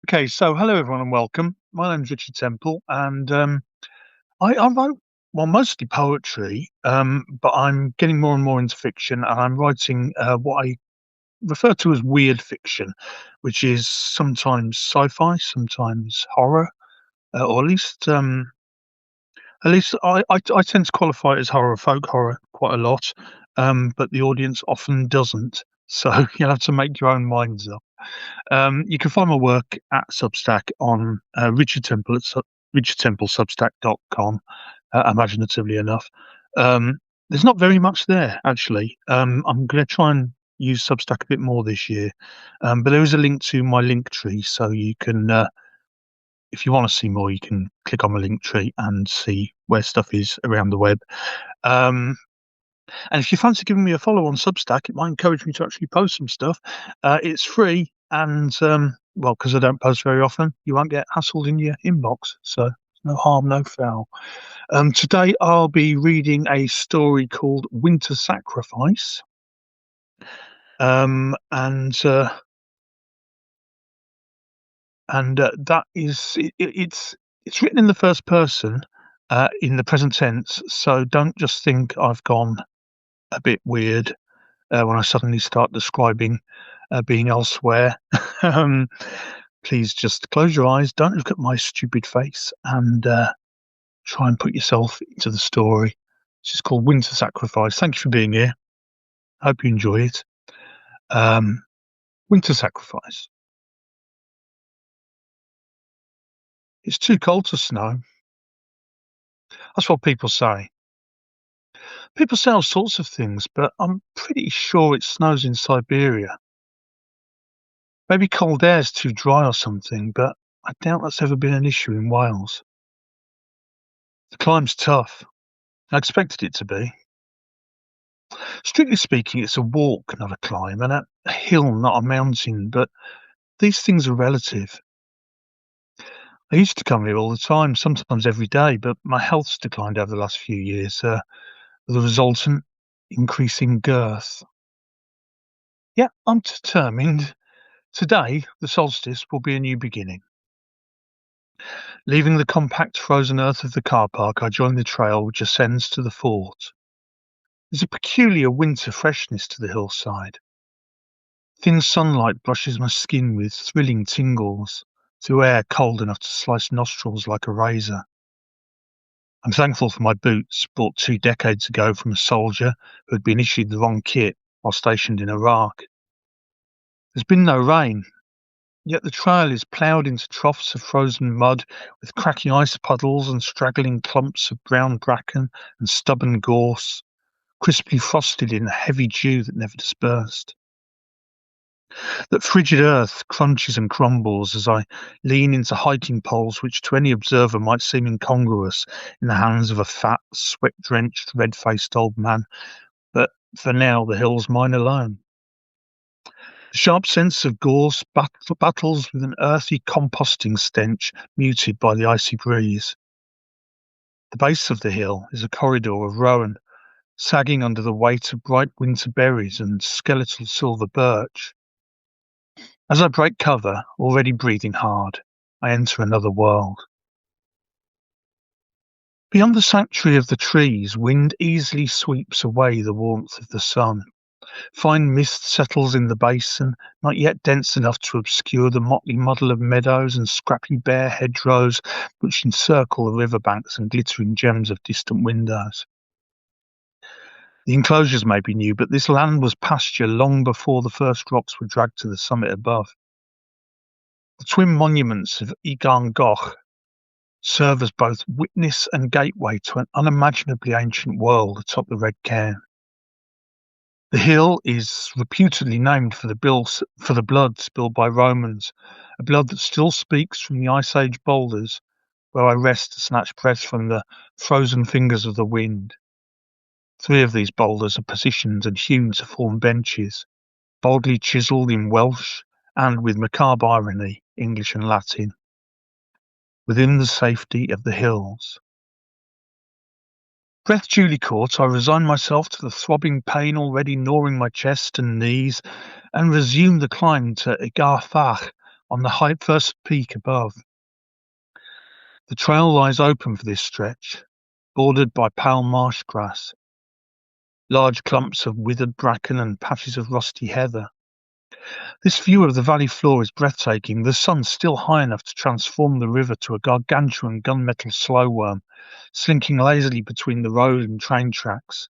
Okay, so hello everyone and welcome. My name's Richard Temple, and I wrote mostly poetry, but I'm getting more and more into fiction, and I'm writing what I refer to as weird fiction, which is sometimes sci-fi, sometimes horror, or at least I tend to qualify it as horror, folk horror, quite a lot, but the audience often doesn't. So you'll have to make your own minds up. You can find my work at Substack on Richard Temple at richardtemplesubstack.com, imaginatively enough. Um, there's not very much there, actually. I'm going to try and use Substack a bit more this year. But there is a link to my link tree, so you can, if you want to see more, you can click on my link tree and see where stuff is around the web. Um, and if you fancy giving me a follow on Substack, it might encourage me to actually post some stuff. It's free, and well, because I don't post very often, you won't get hassled in your inbox. So no harm, no foul. Today I'll be reading a story called Winter Sacrifice, and that is it's written in the first person, in the present tense. So don't just think I've gone a bit weird when I suddenly start describing being elsewhere. um, Please just close your eyes, don't look at my stupid face, and try and put yourself into the story. This is called Winter Sacrifice. Thank you for being here. Hope you enjoy it. Um, Winter Sacrifice. It's too cold to snow. That's what people say. People say all sorts of things, but I'm pretty sure it snows in Siberia. Maybe cold air's too dry or something, but I doubt that's ever been an issue in Wales. The climb's tough. I expected it to be. Strictly speaking, it's a walk, not a climb, and a hill, not a mountain, but these things are relative. I used to come here all the time, sometimes every day, but my health's declined over the last few years, with a resultant increasing girth. Yet I'm determined. Today, the solstice will be a new beginning. Leaving the compact frozen earth of the car park, I join the trail which ascends to the fort. There's a peculiar winter freshness to the hillside. Thin sunlight brushes my skin with thrilling tingles through air cold enough to slice nostrils like a razor. I'm thankful for my boots, bought 2 decades ago from a soldier who had been issued the wrong kit while stationed in Iraq. There's been no rain, yet the trail is ploughed into troughs of frozen mud with cracking ice puddles and straggling clumps of brown bracken and stubborn gorse, crisply frosted in a heavy dew that never dispersed. That frigid earth crunches and crumbles as I lean into hiking poles which to any observer might seem incongruous in the hands of a fat, sweat-drenched, red-faced old man, but for now the hill's mine alone. The sharp sense of gorse battles with an earthy composting stench muted by the icy breeze. The base of the hill is a corridor of rowan, sagging under the weight of bright winter berries and skeletal silver birch. As I break cover, already breathing hard, I enter another world. Beyond the sanctuary of the trees, wind easily sweeps away the warmth of the sun. Fine mist settles in the basin, not yet dense enough to obscure the motley muddle of meadows and scrappy bare hedgerows which encircle the riverbanks and glittering gems of distant windows. The enclosures may be new, but this land was pasture long before the first rocks were dragged to the summit above. The twin monuments of Egan Goch serve as both witness and gateway to an unimaginably ancient world atop the Red Cairn. The hill is reputedly named for the blood spilled by Romans, a blood that still speaks from the Ice Age boulders where I rest to snatch breath from the frozen fingers of the wind. 3 of these boulders are positioned and hewn to form benches, boldly chiselled in Welsh and, with macabre irony, English and Latin. Within the safety of the hills. Breath duly caught, I resign myself to the throbbing pain already gnawing my chest and knees, and resume the climb to Egar Fach, on the first peak above. The trail lies open for this stretch, bordered by pale marsh grass, large clumps of withered bracken and patches of rusty heather. This view of the valley floor is breathtaking, the sun still high enough to transform the river to a gargantuan gunmetal slowworm, slinking lazily between the road and train tracks.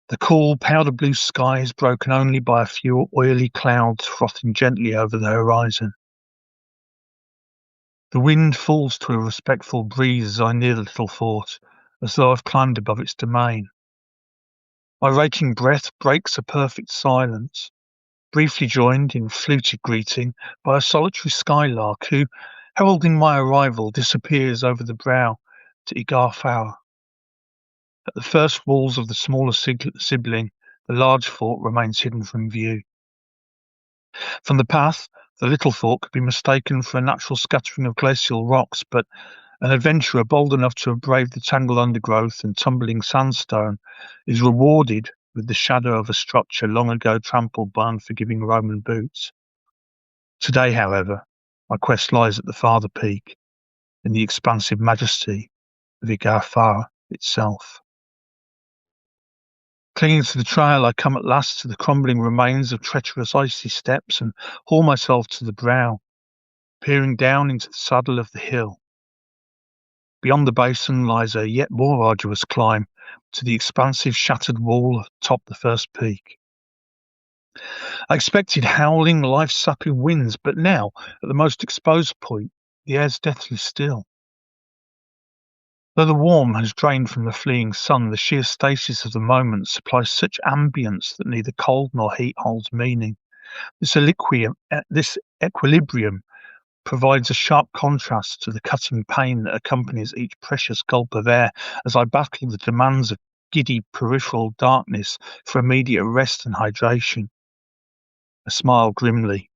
The cool, powder blue sky is broken only by a few oily clouds frothing gently over the horizon. The wind falls to a respectful breeze as I near the little fort, as though I've climbed above its domain. My raking breath breaks a perfect silence, briefly joined in fluted greeting by a solitary skylark who, heralding my arrival, disappears over the brow to Igarfauer. At the first walls of the smaller sibling, the large fort remains hidden from view. From the path, the little fort could be mistaken for a natural scattering of glacial rocks, but an adventurer bold enough to have braved the tangled undergrowth and tumbling sandstone is rewarded with the shadow of a structure long ago trampled by unforgiving Roman boots. Today, however, my quest lies at the farther peak, in the expansive majesty of Igarfauer itself. Clinging to the trail, I come at last to the crumbling remains of treacherous icy steps and haul myself to the brow, peering down into the saddle of the hill. Beyond the basin lies a yet more arduous climb to the expansive shattered wall atop the first peak. I expected howling, life-sapping winds, but now, at the most exposed point, the air's deathly still. Though the warmth has drained from the fleeing sun, the sheer stasis of the moment supplies such ambience that neither cold nor heat holds meaning. This equilibrium provides a sharp contrast to the cutting pain that accompanies each precious gulp of air as I battle the demands of giddy peripheral darkness for immediate rest and hydration. I smile grimly,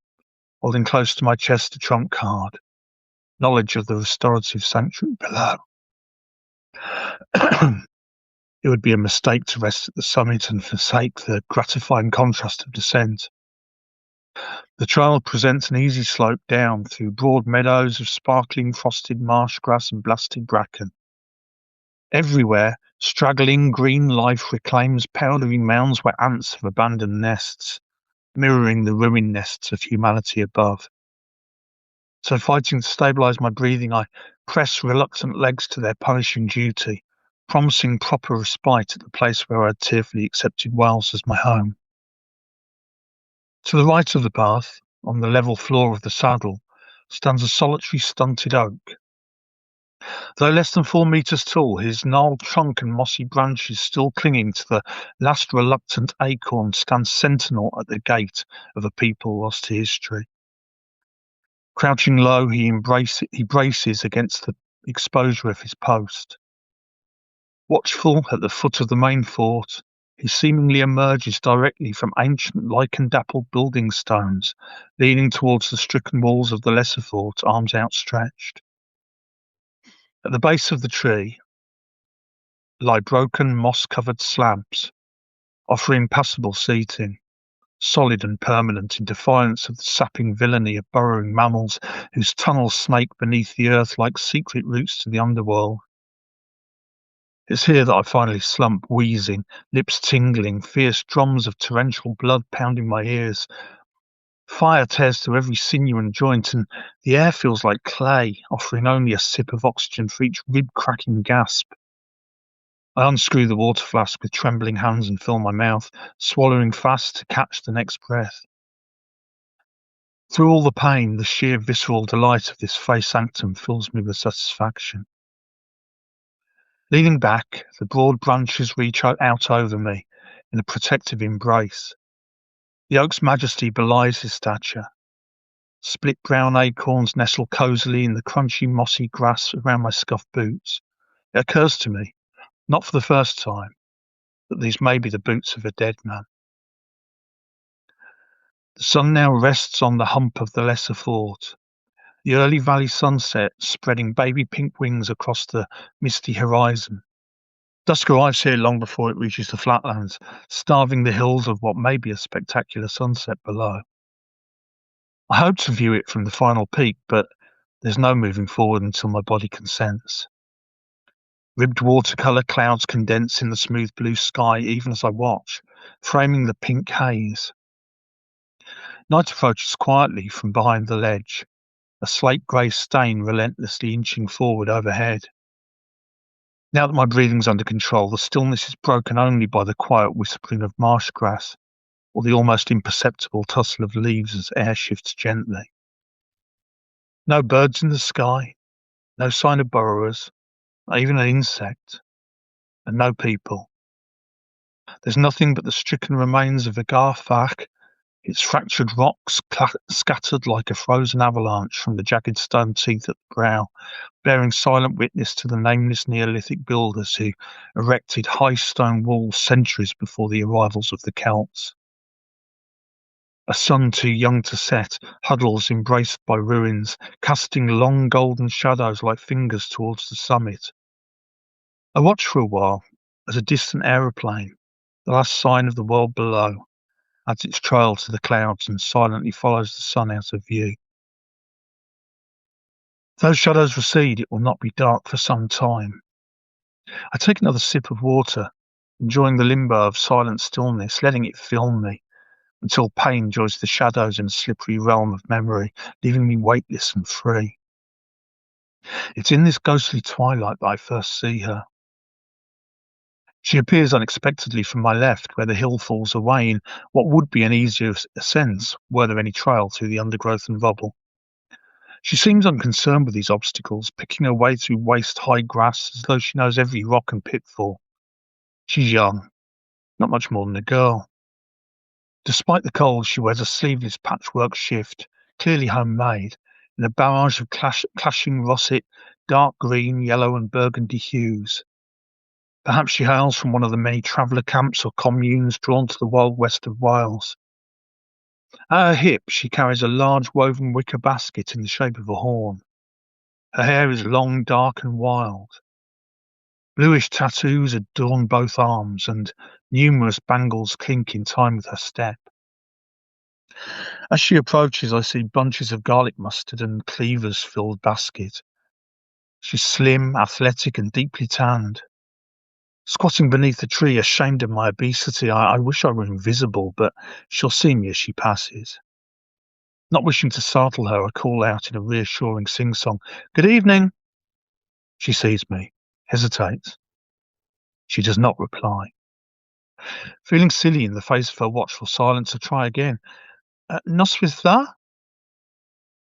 holding close to my chest a trump card, knowledge of the restorative sanctuary below. It would be a mistake to rest at the summit and forsake the gratifying contrast of descent. The trail presents an easy slope down through broad meadows of sparkling frosted marsh grass and blasted bracken. Everywhere, straggling green life reclaims powdery mounds where ants have abandoned nests, mirroring the ruined nests of humanity above. So, fighting to stabilize my breathing, I press reluctant legs to their punishing duty, promising proper respite at the place where I had tearfully accepted Wales as my home. To the right of the path, on the level floor of the saddle, stands a solitary stunted oak. Though less than 4 meters tall, his gnarled trunk and mossy branches still clinging to the last reluctant acorn stand sentinel at the gate of a people lost to history. Crouching low, he braces against the exposure of his post. Watchful at the foot of the main fort, he seemingly emerges directly from ancient lichen-dappled building stones, leaning towards the stricken walls of the lesser fort, arms outstretched. At the base of the tree lie broken, moss-covered slabs, offering passable seating, solid and permanent in defiance of the sapping villainy of burrowing mammals whose tunnels snake beneath the earth like secret routes to the underworld. It's here that I finally slump, wheezing, lips tingling, fierce drums of torrential blood pounding my ears. Fire tears through every sinew and joint, and the air feels like clay, offering only a sip of oxygen for each rib-cracking gasp. I unscrew the water flask with trembling hands and fill my mouth, swallowing fast to catch the next breath. Through all the pain, the sheer visceral delight of this fey sanctum fills me with satisfaction. Leaning back, the broad branches reach out over me in a protective embrace. The oak's majesty belies his stature. Split brown acorns nestle cosily in the crunchy mossy grass around my scuffed boots. It occurs to me, not for the first time, that these may be the boots of a dead man. The sun now rests on the hump of the lesser fort, the early valley sunset spreading baby pink wings across the misty horizon. Dusk arrives here long before it reaches the flatlands, starving the hills of what may be a spectacular sunset below. I hope to view it from the final peak, but there's no moving forward until my body consents. Ribbed watercolour clouds condense in the smooth blue sky even as I watch, framing the pink haze. Night approaches quietly from behind the ledge, a slate grey stain relentlessly inching forward overhead. Now that my breathing's under control, the stillness is broken only by the quiet whispering of marsh grass or the almost imperceptible tussle of leaves as air shifts gently. No birds in the sky, no sign of burrowers, not even an insect, and no people. There's nothing but the stricken remains of a garfach, its fractured rocks scattered like a frozen avalanche from the jagged stone teeth at the brow, bearing silent witness to the nameless Neolithic builders who erected high stone walls centuries before the arrivals of the Celts. A sun too young to set huddles embraced by ruins, casting long golden shadows like fingers towards the summit. I watch for a while as a distant aeroplane, the last sign of the world below, adds its trail to the clouds and silently follows the sun out of view. If those shadows recede, it will not be dark for some time. I take another sip of water, enjoying the limbo of silent stillness, letting it fill me, until pain joins the shadows in a slippery realm of memory, leaving me weightless and free. It's in this ghostly twilight that I first see her. She appears unexpectedly from my left, where the hill falls away in what would be an easier ascent were there any trail through the undergrowth and rubble. She seems unconcerned with these obstacles, picking her way through waist-high grass as though she knows every rock and pitfall. She's young, not much more than a girl. Despite the cold, she wears a sleeveless patchwork shift, clearly homemade, in a barrage of clashing russet, dark green, yellow and burgundy hues. Perhaps she hails from one of the many traveller camps or communes drawn to the wild west of Wales. At her hip she carries a large woven wicker basket in the shape of a horn. Her hair is long, dark and wild. Bluish tattoos adorn both arms, and numerous bangles clink in time with her step. As she approaches, I see bunches of garlic mustard and cleavers fill the basket. She's slim, athletic, and deeply tanned. Squatting beneath a tree, ashamed of my obesity, I wish I were invisible, but she'll see me as she passes. Not wishing to startle her, I call out in a reassuring sing-song, "Good evening!" She sees me, hesitates. She does not reply. Feeling silly in the face of her watchful silence, I try again. Noswith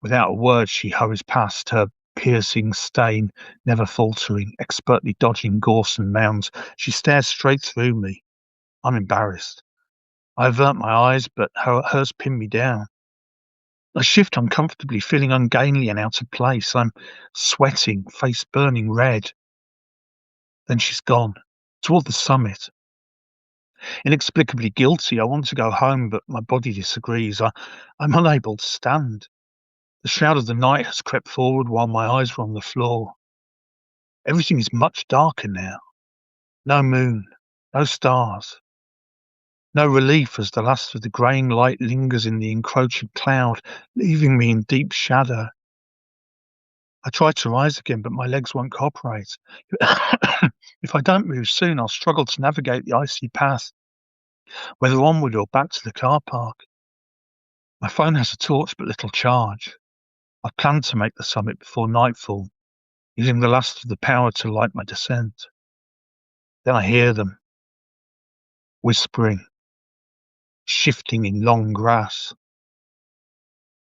Without a word, she hurries past, her piercing stain never faltering, expertly dodging gorse and mounds. She stares straight through me. I'm embarrassed. I avert my eyes, but hers pin me down. I shift uncomfortably, feeling ungainly and out of place. I'm sweating, face burning red. Then she's gone, toward the summit. Inexplicably guilty, I want to go home, but my body disagrees. I'm unable to stand. The shroud of the night has crept forward while my eyes were on the floor. Everything is much darker now. No moon, no stars. No relief as the last of the greying light lingers in the encroaching cloud, leaving me in deep shadow. I try to rise again, but my legs won't cooperate. If I don't move soon, I'll struggle to navigate the icy path, whether onward or back to the car park. My phone has a torch but little charge. I planned to make the summit before nightfall, using the last of the power to light my descent. Then I hear them, whispering, shifting in long grass.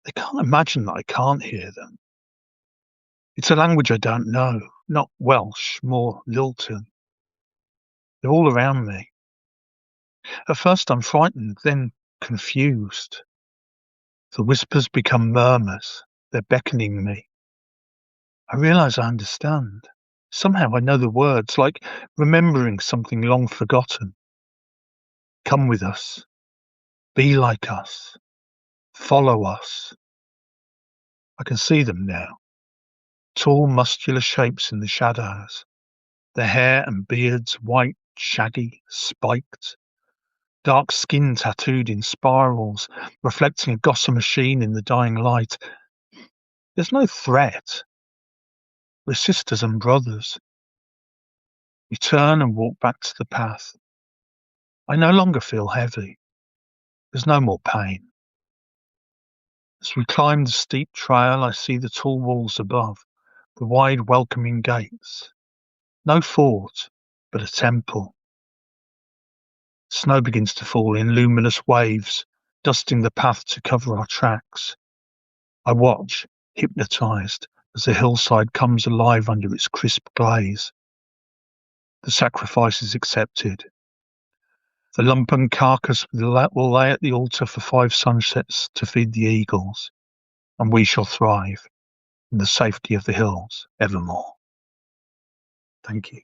They can't imagine that I can't hear them. It's a language I don't know, not Welsh, more Lilton. They're all around me. At first I'm frightened, then confused. The whispers become murmurs. They're beckoning me. I realize I understand. Somehow I know the words, like remembering something long forgotten. Come with us. Be like us. Follow us. I can see them now. Tall, muscular shapes in the shadows. Their hair and beards white, shaggy, spiked. dark skin tattooed in spirals, reflecting a gossamer sheen in the dying light. There's no threat. We're sisters and brothers. We turn and walk back to the path. I no longer feel heavy. There's no more pain. As we climb the steep trail, I see the tall walls above, the wide welcoming gates. No fort, but a temple. Snow begins to fall in luminous waves, dusting the path to cover our tracks. I watch, hypnotized, as the hillside comes alive under its crisp glaze. The sacrifice is accepted. The lumpen carcass will lay at the altar for 5 sunsets to feed the eagles, and we shall thrive in the safety of the hills evermore. Thank you.